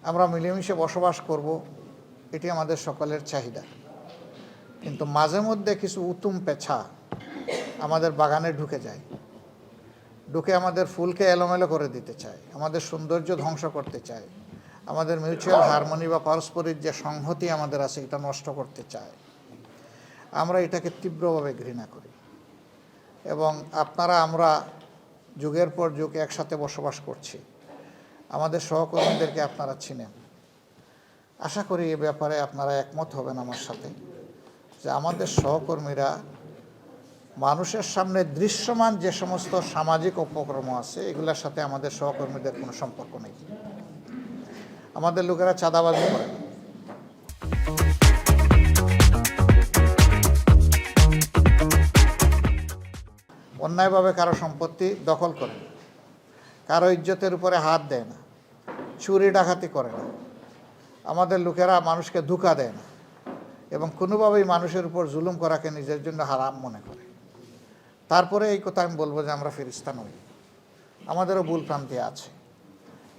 আমরা মিলেমিশে বসবাস করব, এটি আমাদের সকলের চাহিদা। কিন্তু মাঝে মধ্যে কিছু উতুম পেঁচা আমাদের বাগানে ঢুকে যায়, ঢুকে আমাদের ফুলকে এলোমেলো করে দিতে চায়, আমাদের সৌন্দর্য ধ্বংস করতে চায়, আমাদের মিউচুয়াল হারমোনি বা পারস্পরিক যে সংহতি আমাদের আছে এটা নষ্ট করতে চায়। আমরা এটাকে তীব্রভাবে ঘৃণা করি। এবং আমরা যুগের পর যুগ একসাথে বসবাস করছি। আমাদের সহকর্মীদেরকে আপনারা চিনেন। আশা করি এ ব্যাপারে আপনারা একমত হবেন আমার সাথে, যে আমাদের সহকর্মীরা মানুষের সামনে দৃশ্যমান যে সমস্ত সামাজিক উপক্রম আছে এগুলোর সাথে আমাদের সহকর্মীদের কোনো সম্পর্ক নেই। আমাদের লোকেরা চাঁদাবাজি করে, অন্যায়ভাবে কারো সম্পত্তি দখল করে না, কারো ইজ্জতের উপরে হাত দেয় না, চুরি ডাকাতি করে না, আমাদের লোকেরা মানুষকে ধোঁকা দেয় না এবং কোনোভাবেই মানুষের উপর জুলুম করাকে নিজের জন্য হারাম মনে করে। তারপরে এই কথা আমি বলবো যে আমরা ফেরেশতা নই, আমাদেরও ভুলভ্রান্তি আছে।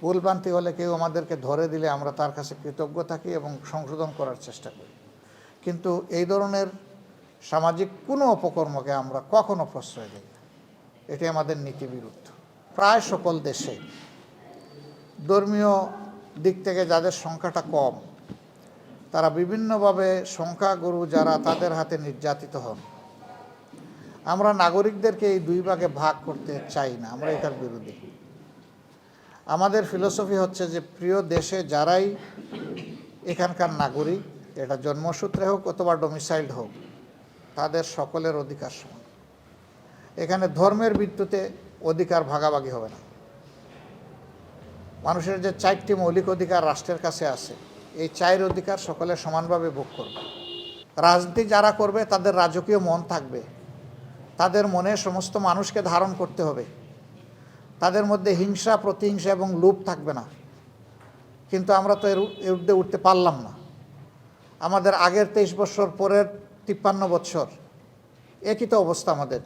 ভুলভ্রান্তি হলে কেউ আমাদেরকে ধরে দিলে আমরা তার কাছে কৃতজ্ঞ থাকি এবং সংশোধন করার চেষ্টা করি। কিন্তু এই ধরনের সামাজিক কোনো অপকর্মকে আমরা কখনো প্রশ্রয় দিই না, এটি আমাদের নীতিবিরুদ্ধ। প্রায় সকল দেশে ধর্মীয় দিক থেকে যাদের সংখ্যাটা কম, তারা বিভিন্নভাবে সংখ্যাগুরু যারা তাদের হাতে নির্যাতিত হন। আমরা নাগরিকদেরকে এই দুই ভাগে ভাগ করতে চাই না, আমরা এটার বিরোধী। আমাদের ফিলোসফি হচ্ছে যে প্রিয় দেশে যারাই এখানকার নাগরিক, এটা জন্মসূত্রে হোক অথবা ডোমিসাইলড হোক, তাদের সকলের অধিকার সমান। এখানে ধর্মের ভিত্তিতে অধিকার ভাগাভাগি হবে না। মানুষের যে 4টি মৌলিক অধিকার রাষ্ট্রের কাছে আছে, এই 4 অধিকার সকলে সমানভাবে ভোগ করবে। রাজনীতি যারা করবে তাদের রাজকীয় মন থাকবে, তাদের মনে সমস্ত মানুষকে ধারণ করতে হবে, তাদের মধ্যে হিংসা, প্রতিহিংসা এবং লোভ থাকবে না। কিন্তু আমরা তো এর ঊর্ধ্বে উঠতে পারলাম না। আমাদের আগের 23 বছর, পরের 53 বছর একই তো অবস্থা। আমাদের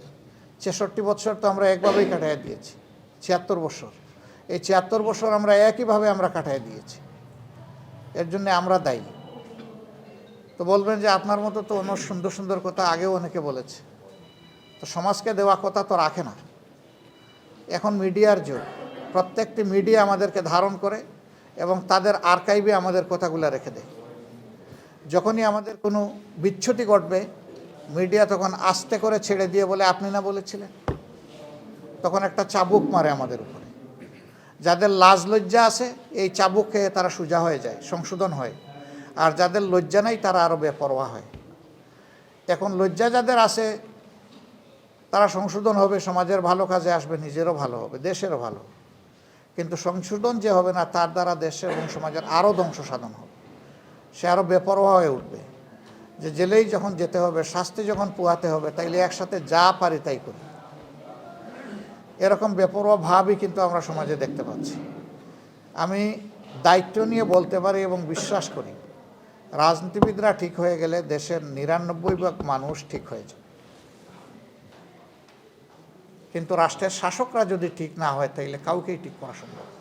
66 বছর তো আমরা একভাবেই কাটাইয়া দিয়েছি। 76 বছর, এই 76 বছর আমরা একইভাবে কাটাইয়া দিয়েছি। এর জন্য আমরা দায়ী। তো বলবেন যে আপনার মতো তো অন্য সুন্দর সুন্দর কথা আগেও অনেকে বলেছে, তো সমাজকে দেওয়া কথা তো রাখে না। এখন মিডিয়ার যুগ, প্রত্যেকটি মিডিয়া আমাদেরকে ধারণ করে এবং তাদের আর্কাইভে আমাদের কথাগুলো রেখে দেয়। যখনই আমাদের কোনো বিচ্যুতি ঘটবে, মিডিয়া তখন আস্তে করে ছেড়ে দিয়ে বলে আপনি না বলেছিলেন। তখন একটা চাবুক মারে আমাদের উপরে। যাদের লাজ লজ্জা আছে এই চাবুক খেয়ে তারা সোজা হয়ে যায়, সংশোধন হয়। আর যাদের লজ্জা নেই তারা আরও বেপরোয়া হয়। এখন লজ্জা যাদের আছে তারা সংশোধন হবে, সমাজের ভালো কাজে আসবে, নিজেরও ভালো হবে, দেশেরও ভালো। কিন্তু সংশোধন যে হবে না তার দ্বারা দেশের এবং সমাজের আরও ধ্বংস সাধন হবে। সে আরও বেপরোয়া হয়ে উঠবে, যে জেলেই যখন যেতে হবে, শাস্তি যখন পোহাতে হবে, তাইলে একসাথে যা পারি তাই করি। এরকম বেপরোয়া ভাবই কিন্তু আমরা সমাজে দেখতে পাচ্ছি। আমি দায়িত্ব নিয়ে বলতে পারি এবং বিশ্বাস করি, রাজনীতিবিদরা ঠিক হয়ে গেলে দেশের 99% মানুষ ঠিক হয়ে যায়। কিন্তু রাষ্ট্রের শাসকরা যদি ঠিক না হয় তাইলে কাউকেই ঠিক করা সম্ভব না।